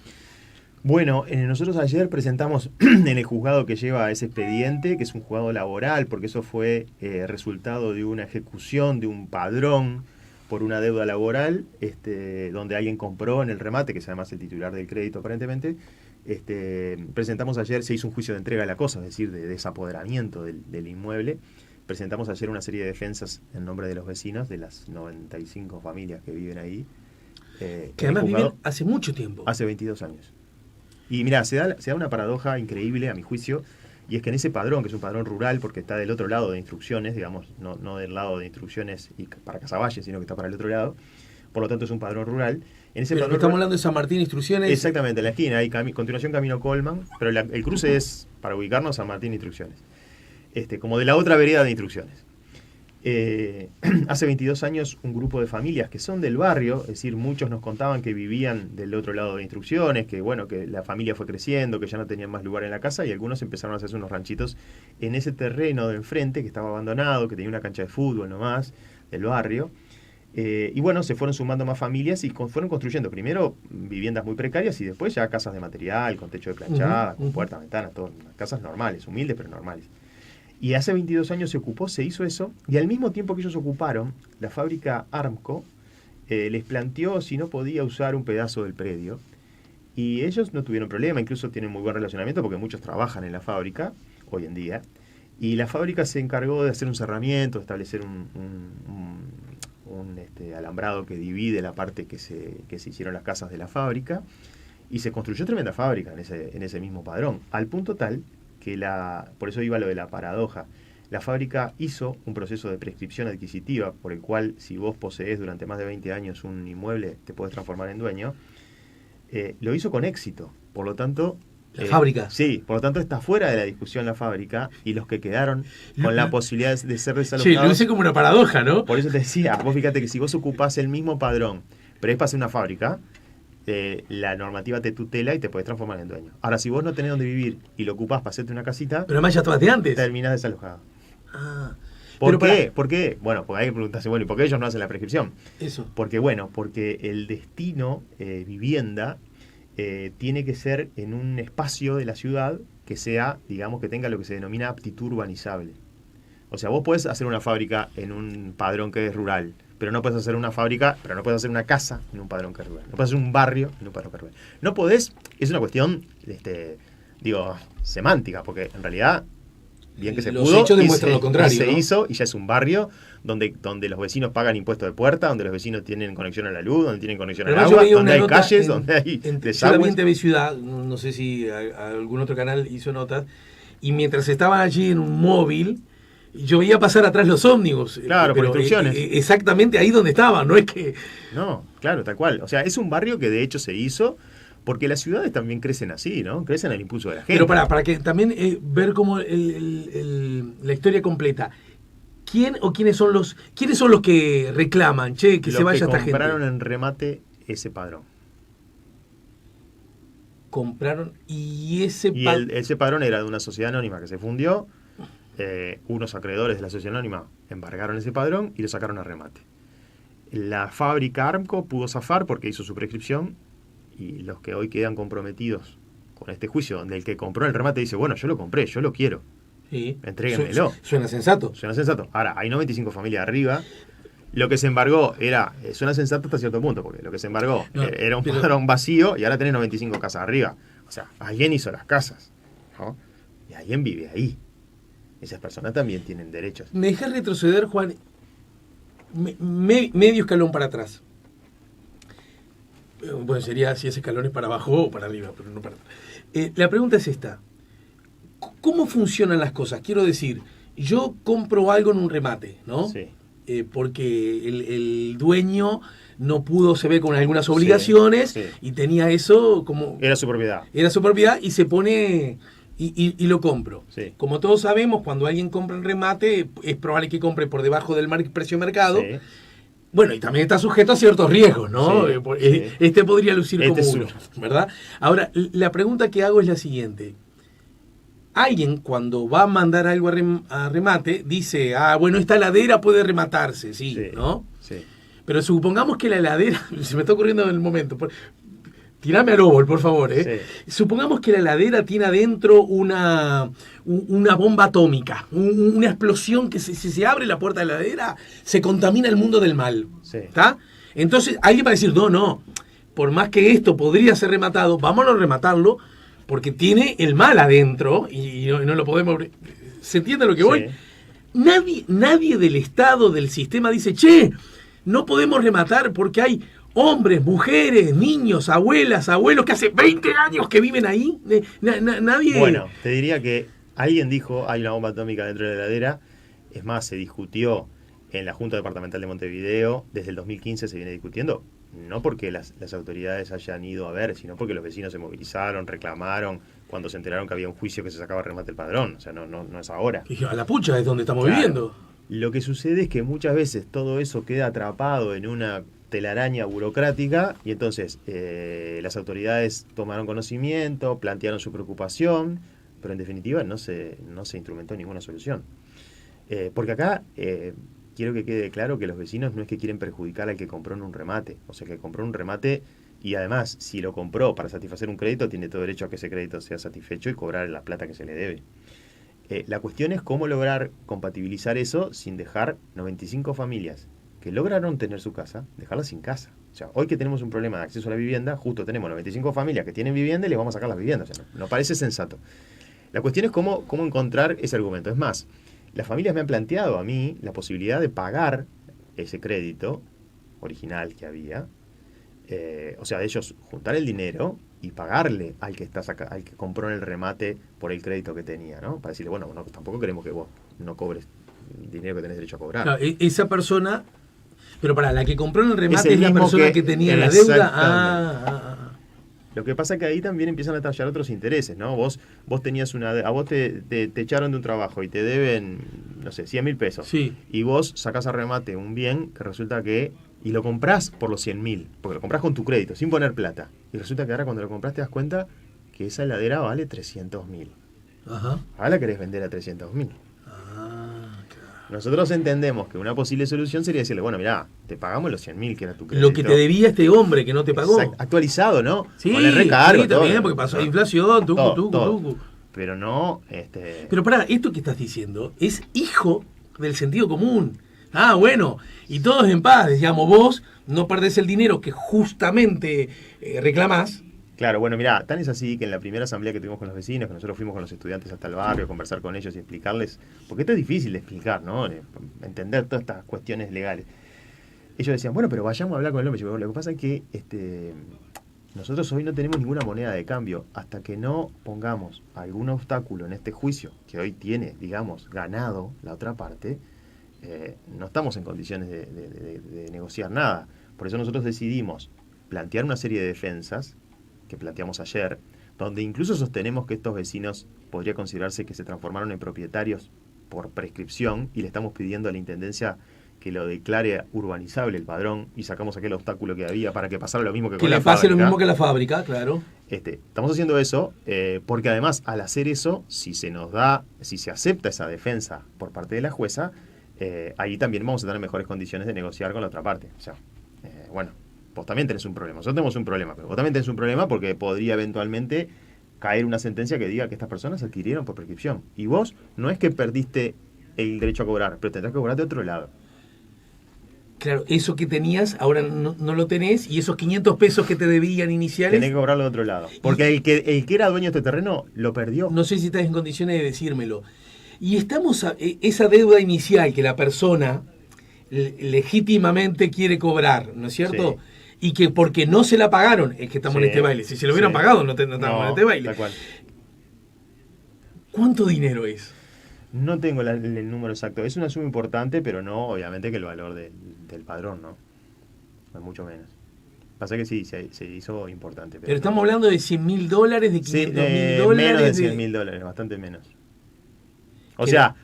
Speaker 2: Bueno, nosotros ayer presentamos en el juzgado que lleva ese expediente, que es un juzgado laboral, porque eso fue resultado de una ejecución de un padrón por una deuda laboral, donde alguien compró en el remate, que es además el titular del crédito aparentemente. Presentamos ayer, se hizo un juicio de entrega de la cosa, es decir, de desapoderamiento del inmueble. Presentamos ayer una serie de defensas en nombre de los vecinos, de las 95 familias que viven ahí.
Speaker 1: Que además viven hace mucho tiempo.
Speaker 2: Hace 22 años. Y mira, se da una paradoja increíble a mi juicio, y es que en ese padrón, que es un padrón rural, porque está del otro lado de instrucciones, digamos, no del lado de instrucciones y para Casaballe, sino que está para el otro lado, por lo tanto es un padrón rural. En ese
Speaker 1: pero
Speaker 2: padrón
Speaker 1: estamos
Speaker 2: rural,
Speaker 1: hablando de San Martín, Instrucciones.
Speaker 2: Exactamente, en la esquina, hay continuación Camino Colman, pero el cruce es, para ubicarnos, San Martín, Instrucciones. Como de la otra vereda de Instrucciones. Hace 22 años un grupo de familias que son del barrio, es decir, muchos nos contaban que vivían del otro lado de Instrucciones, que bueno, que la familia fue creciendo, que ya no tenían más lugar en la casa, y algunos empezaron a hacerse unos ranchitos en ese terreno de enfrente que estaba abandonado, que tenía una cancha de fútbol nomás, del barrio. Y bueno, se fueron sumando más familias y fueron construyendo primero viviendas muy precarias y después ya casas de material, con techo de planchada, con puertas, ventanas, todo, casas normales, humildes pero normales. Y hace 22 años se hizo eso, y al mismo tiempo que ellos ocuparon, la fábrica Armco les planteó si no podía usar un pedazo del predio, y ellos no tuvieron problema, incluso tienen muy buen relacionamiento porque muchos trabajan en la fábrica hoy en día, y la fábrica se encargó de hacer un cerramiento, de establecer un alambrado que divide la parte que se hicieron las casas de la fábrica, y se construyó tremenda fábrica en ese mismo padrón, al punto tal que por eso iba lo de la paradoja. La fábrica hizo un proceso de prescripción adquisitiva por el cual si vos poseés durante más de 20 años un inmueble te podés transformar en dueño. Lo hizo con éxito. Por lo tanto...
Speaker 1: ¿La fábrica?
Speaker 2: Sí, por lo tanto está fuera de la discusión la fábrica, y los que quedaron con la posibilidad de ser desalojados...
Speaker 1: Sí, lo hice como una paradoja, ¿no?
Speaker 2: Por eso te decía, vos fíjate que si vos ocupás el mismo padrón, pero es para hacer una fábrica... la normativa te tutela y te podés transformar en dueño. Ahora, si vos no tenés dónde vivir y lo ocupás para hacerte una casita,
Speaker 1: pero además ya estabas de antes.
Speaker 2: Terminás desalojado.
Speaker 1: Ah,
Speaker 2: ¿Por qué? ¿Por qué? Bueno, porque hay que preguntarse, bueno, ¿y por qué ellos no hacen la prescripción?
Speaker 1: Eso.
Speaker 2: Porque el destino vivienda tiene que ser en un espacio de la ciudad que sea, digamos, que tenga lo que se denomina aptitud urbanizable. O sea, vos podés hacer una fábrica en un padrón que es rural, pero no puedes hacer una fábrica, pero no puedes hacer una casa en un padrón que es rural. No puedes hacer un barrio en un padrón que es rural. No podés, es una cuestión, semántica, porque en realidad, bien que se
Speaker 1: los
Speaker 2: pudo,
Speaker 1: hechos demuestran lo contrario,
Speaker 2: se
Speaker 1: ¿no?
Speaker 2: hizo, y ya es un barrio donde los vecinos pagan impuestos de puerta, donde los vecinos tienen conexión a la luz, donde tienen conexión al agua, donde hay calles, donde hay desagües.
Speaker 1: Yo también TV Ciudad, no sé si algún otro canal hizo notas, y mientras estaban allí en un móvil, yo veía pasar atrás los ómnibus.
Speaker 2: Claro, por instrucciones.
Speaker 1: Exactamente ahí donde estaban, no es que...
Speaker 2: No, claro, tal cual. O sea, es un barrio que de hecho se hizo porque las ciudades también crecen así, ¿no? Crecen al impulso de la gente.
Speaker 1: Pero para que también ver como la historia completa. ¿Quiénes son los que reclaman, que se vaya esta gente?
Speaker 2: Los que compraron en remate ese padrón.
Speaker 1: Compraron y ese
Speaker 2: ese padrón era de una sociedad anónima que se fundió. Unos acreedores de la sociedad anónima embargaron ese padrón y lo sacaron a remate. La fábrica Armco pudo zafar porque hizo su prescripción, y los que hoy quedan comprometidos con este juicio, donde el que compró el remate dice, bueno, yo lo compré, yo lo quiero,
Speaker 1: sí,
Speaker 2: entréguenmelo.
Speaker 1: Suena sensato.
Speaker 2: Suena sensato. Ahora, hay 95 familias arriba. Lo que se embargó suena sensato hasta cierto punto, porque lo que se embargó era un padrón vacío, y ahora tenés 95 casas arriba. O sea, alguien hizo las casas, ¿no? Y alguien vive ahí. Esas personas también tienen derechos.
Speaker 1: Me dejas retroceder, Juan, medio escalón para atrás. Bueno, sería si es escalones para abajo o para arriba, pero no para... La pregunta es esta. ¿Cómo funcionan las cosas? Quiero decir, yo compro algo en un remate, ¿no?
Speaker 2: Sí.
Speaker 1: Porque el dueño no pudo, se ve con algunas obligaciones,
Speaker 2: sí.
Speaker 1: Y tenía eso como...
Speaker 2: Era su propiedad.
Speaker 1: Era su propiedad y se pone... Y lo compro.
Speaker 2: Sí.
Speaker 1: Como todos sabemos, cuando alguien compra en remate, es probable que compre por debajo del precio mercado.
Speaker 2: Sí.
Speaker 1: Bueno, y también está sujeto a ciertos riesgos, ¿no?
Speaker 2: Sí,
Speaker 1: Sí. Este podría lucir
Speaker 2: este
Speaker 1: como uno, ¿verdad? Ahora, la pregunta que hago es la siguiente. Alguien, cuando va a mandar algo a remate, dice, bueno, esta heladera puede rematarse, sí, ¿no?
Speaker 2: Sí.
Speaker 1: Pero supongamos que la heladera, se me está ocurriendo en el momento, tirame al óvol, por favor,
Speaker 2: Sí.
Speaker 1: Supongamos que la heladera tiene adentro una bomba atómica, una explosión que si se abre la puerta de la heladera, se contamina el mundo del mal,
Speaker 2: Sí.
Speaker 1: ¿está? Entonces, alguien va a decir, no, por más que esto podría ser rematado, vámonos a rematarlo, porque tiene el mal adentro y no lo podemos... ¿Se entiende lo que voy? Nadie del Estado, del sistema dice, che, no podemos rematar porque hay hombres, mujeres, niños, abuelas, abuelos que hace 20 años que viven ahí. Nadie...
Speaker 2: Bueno, te diría que alguien dijo, hay una bomba atómica dentro de la heladera. Es más, se discutió en la Junta Departamental de Montevideo, desde el 2015 se viene discutiendo. No porque las autoridades hayan ido a ver, sino porque los vecinos se movilizaron, reclamaron, cuando se enteraron que había un juicio que se sacaba remate el padrón. O sea, no es ahora.
Speaker 1: Y a la pucha es donde estamos
Speaker 2: Claro.
Speaker 1: viviendo.
Speaker 2: Lo que sucede es que muchas veces todo eso queda atrapado en una telaraña burocrática y entonces las autoridades tomaron conocimiento, plantearon su preocupación, pero en definitiva no se instrumentó ninguna solución. Porque acá... quiero que quede claro que los vecinos no es que quieren perjudicar al que compró en un remate. O sea, que compró en un remate y además, si lo compró para satisfacer un crédito, tiene todo derecho a que ese crédito sea satisfecho y cobrar la plata que se le debe. La cuestión es cómo lograr compatibilizar eso sin dejar 95 familias que lograron tener su casa, dejarlas sin casa. O sea, hoy que tenemos un problema de acceso a la vivienda, justo tenemos 95 familias que tienen vivienda y les vamos a sacar las viviendas. O sea, no parece sensato. La cuestión es cómo encontrar ese argumento. Es más, las familias me han planteado a mí la posibilidad de pagar ese crédito original que había, o sea, de ellos juntar el dinero y pagarle al que al que compró en el remate por el crédito que tenía, ¿no? Para decirle, bueno, tampoco queremos que vos no cobres el dinero que tenés derecho a cobrar.
Speaker 1: Claro, esa persona, pero para la que compró en el remate es la
Speaker 2: mismo
Speaker 1: persona que tenía la deuda.
Speaker 2: Lo que pasa es que ahí también empiezan a tallar otros intereses, ¿no? Vos tenías a vos te echaron de un trabajo y te deben, no sé, 100.000 pesos.
Speaker 1: Sí.
Speaker 2: Y vos sacás a remate un bien que resulta que... Y lo comprás por los 100.000, porque lo comprás con tu crédito, sin poner plata. Y resulta que ahora cuando lo comprás te das cuenta que esa heladera vale 300.000.
Speaker 1: Ajá.
Speaker 2: Ahora la querés vender a 300.000.
Speaker 1: Claro.
Speaker 2: Nosotros entendemos que una posible solución sería decirle, bueno, mirá, te pagamos los 100.000 que era tu crédito.
Speaker 1: Lo que te debía este hombre que no te pagó.
Speaker 2: Actualizado, ¿no?
Speaker 1: Sí,
Speaker 2: con el recargo.
Speaker 1: sí, también, porque pasó inflación, tucu.
Speaker 2: Pero no,
Speaker 1: Pero pará, esto que estás diciendo es hijo del sentido común. Bueno, y todos en paz, digamos, vos no perdés el dinero que justamente reclamás.
Speaker 2: Claro, bueno, mirá, tan es así que en la primera asamblea que tuvimos con los vecinos, que nosotros fuimos con los estudiantes hasta el barrio a conversar con ellos y explicarles, porque esto es difícil de explicar, ¿no? Entender todas estas cuestiones legales. Ellos decían, bueno, pero vayamos a hablar con el hombre. Lo que pasa es que nosotros hoy no tenemos ninguna moneda de cambio. Hasta que no pongamos algún obstáculo en este juicio, que hoy tiene, digamos, ganado la otra parte, no estamos en condiciones de negociar nada. Por eso nosotros decidimos plantear una serie de defensas que planteamos ayer, donde incluso sostenemos que estos vecinos podría considerarse que se transformaron en propietarios por prescripción y le estamos pidiendo a la Intendencia que lo declare urbanizable el padrón y sacamos aquel obstáculo que había para que pasara lo mismo que con la fábrica.
Speaker 1: Que le pase lo mismo que la fábrica, claro.
Speaker 2: Estamos haciendo eso porque además al hacer eso, si se acepta esa defensa por parte de la jueza, ahí también vamos a tener mejores condiciones de negociar con la otra parte. O sea, bueno, vos también tenés un problema. Nosotros tenemos un problema, pero vos también tenés un problema porque podría eventualmente caer una sentencia que diga que estas personas adquirieron por prescripción. Y vos no es que perdiste el derecho a cobrar, pero tendrás que cobrar de otro lado.
Speaker 1: Claro, eso que tenías ahora no lo tenés y esos 500 pesos que te debían iniciales...
Speaker 2: Tenés que cobrarlo de otro lado. Porque el que era dueño de este terreno lo perdió.
Speaker 1: No sé si estás en condiciones de decírmelo. Y esa deuda inicial que la persona legítimamente quiere cobrar, ¿no es cierto? Y que porque no se la pagaron es que estamos en este baile. Si se lo hubieran pagado, no estábamos en este baile.
Speaker 2: Tal cual.
Speaker 1: ¿Cuánto dinero es?
Speaker 2: No tengo el número exacto. Es una suma importante, pero no, obviamente, que el valor del padrón, ¿no? Es mucho menos. Pasa que sí, se hizo importante.
Speaker 1: Pero estamos hablando de $100.000, de $500.000.
Speaker 2: Menos de $100.000, bastante menos. O sea,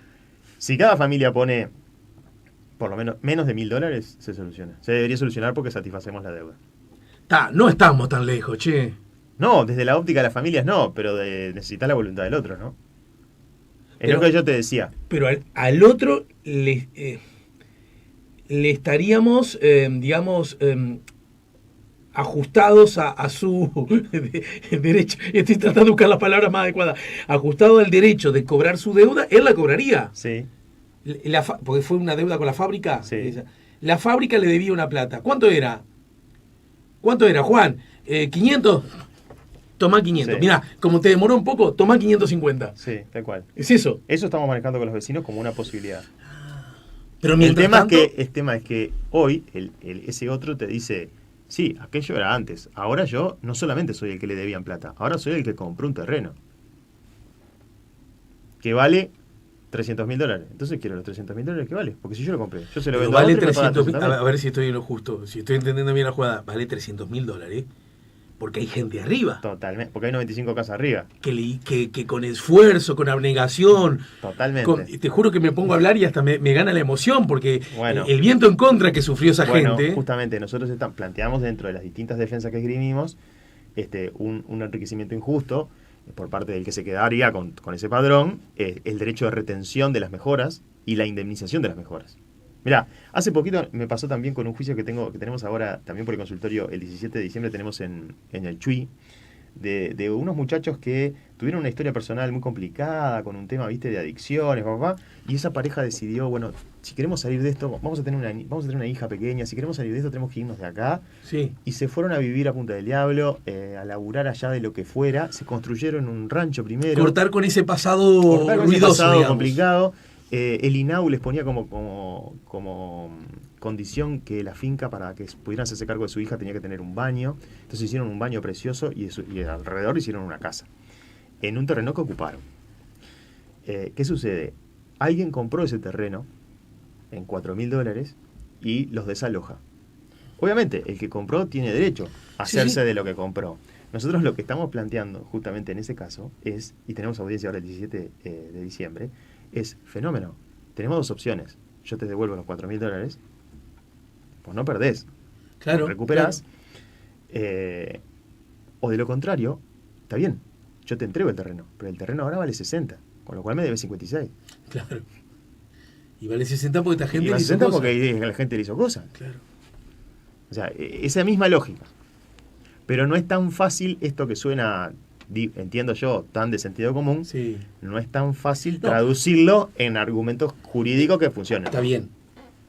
Speaker 2: si cada familia pone por lo menos de $1.000, se soluciona. Se debería solucionar porque satisfacemos la deuda.
Speaker 1: No estamos tan lejos, che.
Speaker 2: No, desde la óptica de las familias no, pero de necesitar la voluntad del otro, ¿no? Es lo que yo te decía.
Speaker 1: Pero al otro le estaríamos, digamos, ajustados a su derecho. Estoy tratando de buscar las palabras más adecuadas. Ajustado al derecho de cobrar su deuda, él la cobraría.
Speaker 2: Sí.
Speaker 1: Porque fue una deuda con la fábrica.
Speaker 2: Sí.
Speaker 1: La fábrica le debía una plata. ¿Cuánto era, Juan? 500. Tomá 500.
Speaker 2: Sí.
Speaker 1: Mirá, como te demoró un poco, tomá 550.
Speaker 2: Sí, tal cual.
Speaker 1: ¿Es eso?
Speaker 2: Eso estamos manejando con los vecinos como una posibilidad.
Speaker 1: Pero
Speaker 2: El tema es que hoy ese otro te dice, sí, aquello era antes. Ahora yo no solamente soy el que le debían plata, ahora soy el que compró un terreno que vale $300.000. Entonces quiero los $300.000 que vale, porque si yo lo compré, yo se lo vendo
Speaker 1: vale
Speaker 2: a otro y me pagan
Speaker 1: 300.000. A ver si estoy en lo justo, si estoy entendiendo bien la jugada. Vale $300.000, porque hay gente arriba.
Speaker 2: Totalmente, porque hay 95 casas arriba.
Speaker 1: Que con esfuerzo, con abnegación.
Speaker 2: Totalmente.
Speaker 1: Te juro que me pongo a hablar y hasta me gana la emoción, porque
Speaker 2: bueno,
Speaker 1: el viento en contra que sufrió esa gente.
Speaker 2: Justamente, nosotros planteamos dentro de las distintas defensas que esgrimimos un enriquecimiento injusto por parte del que se quedaría con ese padrón, el derecho de retención de las mejoras y la indemnización de las mejoras. Mirá, hace poquito me pasó también con un juicio que tenemos ahora también por el consultorio, el 17 de diciembre tenemos en el Chuy, de unos muchachos que tuvieron una historia personal muy complicada, con un tema, viste, de adicciones, y esa pareja decidió, bueno, si queremos salir de esto, vamos a tener una hija pequeña, si queremos salir de esto tenemos que irnos de acá.
Speaker 1: Sí.
Speaker 2: Y se fueron a vivir a Punta del Diablo, a laburar allá de lo que fuera, se construyeron un rancho primero.
Speaker 1: Cortar con ese pasado ruidoso, digamos.
Speaker 2: Complicado. El INAU les ponía como condición que la finca, para que pudieran hacerse cargo de su hija, tenía que tener un baño. Entonces hicieron un baño precioso y alrededor hicieron una casa en un terreno que ocuparon. ¿Qué sucede? Alguien compró ese terreno en $4.000 y los desaloja. Obviamente, el que compró tiene derecho a hacerse de lo que compró. Nosotros lo que estamos planteando justamente en ese caso es, y tenemos audiencia ahora el 17 de diciembre, es fenómeno. Tenemos dos opciones. Yo te devuelvo los $4.000, pues no perdés.
Speaker 1: Claro.
Speaker 2: Recuperás. Claro. O de lo contrario, está bien, yo te entrego el terreno, pero el terreno ahora vale 60, con lo cual me debe 56.
Speaker 1: Claro. Y vale 60 porque esta gente
Speaker 2: le hizo 60 cosas. Porque la gente le hizo cosas.
Speaker 1: Claro.
Speaker 2: O sea, esa misma lógica. Pero no es tan fácil esto que suena, entiendo yo, tan de sentido común.
Speaker 1: Sí.
Speaker 2: No es tan fácil traducirlo en argumentos jurídicos que funcionen.
Speaker 1: Está bien.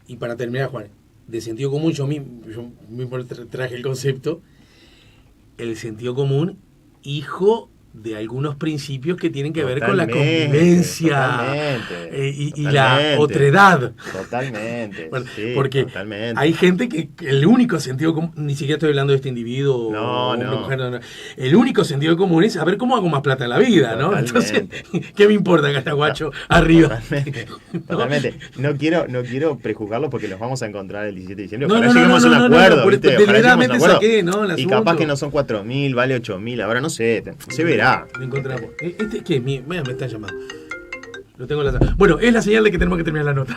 Speaker 1: Y para terminar, Juan, de sentido común, yo mismo traje el concepto. El sentido común, hijo de algunos principios que tienen que ver con la convivencia y la otredad.
Speaker 2: Totalmente.
Speaker 1: Bueno, sí, porque hay gente que el único sentido común, ni siquiera estoy hablando de este individuo o una mujer, no. El único sentido común es saber cómo hago más plata en la vida, ¿no? Entonces, ¿qué me importa que haya guacho arriba?
Speaker 2: Totalmente. No quiero prejuzgarlo porque los vamos a encontrar el 17 de diciembre.
Speaker 1: No,
Speaker 2: lleguemos a un acuerdo, ¿viste?
Speaker 1: Deliberadamente saqué, ¿no?
Speaker 2: Y capaz que no son 4.000, vale 8.000, ahora no sé, se verá.
Speaker 1: Lo encontramos. ¿Qué? Me están llamando. Lo tengo en la... Bueno, es la señal de que tenemos que terminar la nota.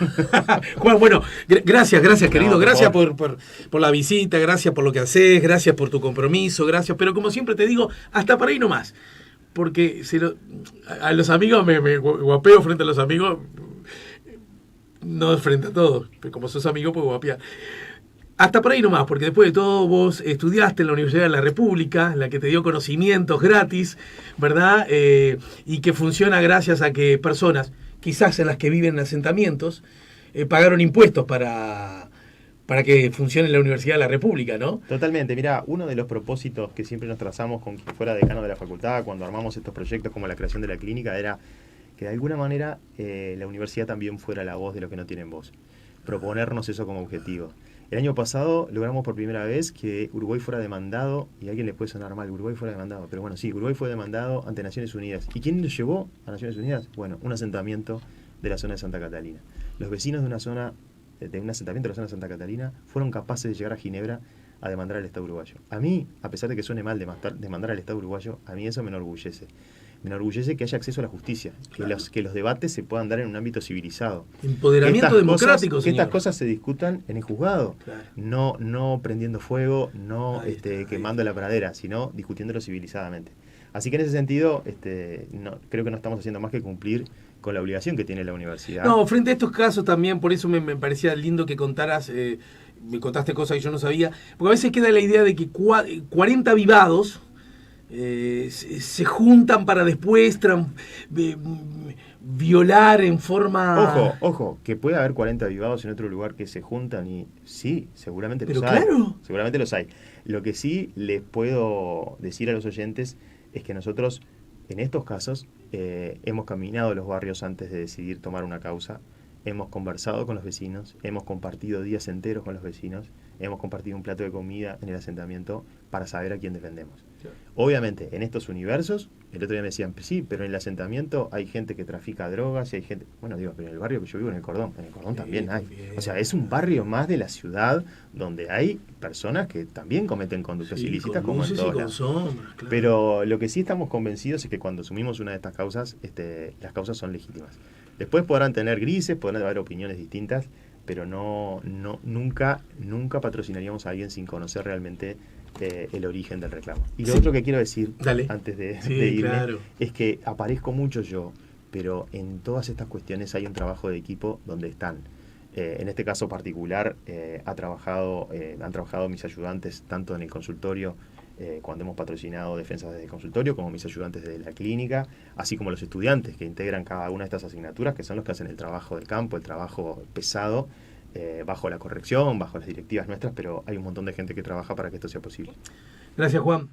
Speaker 1: Juan, bueno, gracias, querido. Gracias por la visita, gracias por lo que haces, gracias por tu compromiso, gracias. Pero como siempre te digo, hasta para ahí nomás. Porque a los amigos me guapeo frente a los amigos, no frente a todos. Pero como sos amigo, pues guapear. Hasta por ahí nomás, porque después de todo vos estudiaste en la Universidad de la República, la que te dio conocimientos gratis, ¿verdad? Y que funciona gracias a que personas, quizás en las que viven en asentamientos, pagaron impuestos para que funcione la Universidad de la República, ¿no?
Speaker 2: Totalmente. Mirá, uno de los propósitos que siempre nos trazamos con quien fuera decano de la facultad, cuando armamos estos proyectos como la creación de la clínica, era que de alguna manera la universidad también fuera la voz de los que no tienen voz. Proponernos eso como objetivo. El año pasado logramos por primera vez que Uruguay fuera demandado, y a alguien le puede sonar mal, Uruguay fuera demandado, pero bueno, sí, Uruguay fue demandado ante Naciones Unidas. ¿Y quién lo llevó a Naciones Unidas? Bueno, un asentamiento de la zona de Santa Catalina. Los vecinos de un asentamiento de la zona de Santa Catalina fueron capaces de llegar a Ginebra a demandar al Estado uruguayo. A mí, a pesar de que suene mal demandar al Estado uruguayo, a mí eso me enorgullece. Me enorgullece que haya acceso a la justicia, claro, que los debates se puedan dar en un ámbito civilizado.
Speaker 1: Empoderamiento democrático,
Speaker 2: que estas cosas se discutan en el juzgado,
Speaker 1: claro.
Speaker 2: no prendiendo fuego, no quemando
Speaker 1: ahí
Speaker 2: la pradera, sino discutiéndolo civilizadamente. Así que en ese sentido, creo que no estamos haciendo más que cumplir con la obligación que tiene la universidad.
Speaker 1: No, frente a estos casos también, por eso me parecía lindo que contaras, me contaste cosas que yo no sabía, porque a veces queda la idea de que 40 avivados se juntan para después violar en forma...
Speaker 2: Ojo, que puede haber 40 avivados en otro lugar que se juntan y sí, seguramente los hay.
Speaker 1: Claro.
Speaker 2: Seguramente los hay. Lo que sí les puedo decir a los oyentes es que nosotros, en estos casos, hemos caminado los barrios antes de decidir tomar una causa, hemos conversado con los vecinos, hemos compartido días enteros con los vecinos, hemos compartido un plato de comida en el asentamiento para saber a quién defendemos. Claro. Obviamente, en estos universos, el otro día me decían, sí, pero en el asentamiento hay gente que trafica drogas y hay gente... Bueno, digo, pero en el barrio que yo vivo, en el Cordón también hay. Bien. O sea, es un barrio más de la ciudad donde hay personas que también cometen conductas ilícitas como en todos lados.
Speaker 1: Sombras, claro.
Speaker 2: Pero lo que sí estamos convencidos es que cuando asumimos una de estas causas, las causas son legítimas. Después podrán tener grises, podrán haber opiniones distintas, pero nunca patrocinaríamos a alguien sin conocer realmente el origen del reclamo. Y lo otro que quiero decir, antes de irme, claro, es que aparezco mucho yo, pero en todas estas cuestiones hay un trabajo de equipo donde están. En este caso particular, han trabajado mis ayudantes tanto en el consultorio, cuando hemos patrocinado defensas desde el consultorio, como mis ayudantes de la clínica, así como los estudiantes que integran cada una de estas asignaturas, que son los que hacen el trabajo del campo, el trabajo pesado, bajo la corrección, bajo las directivas nuestras, pero hay un montón de gente que trabaja para que esto sea posible.
Speaker 1: Gracias, Juan.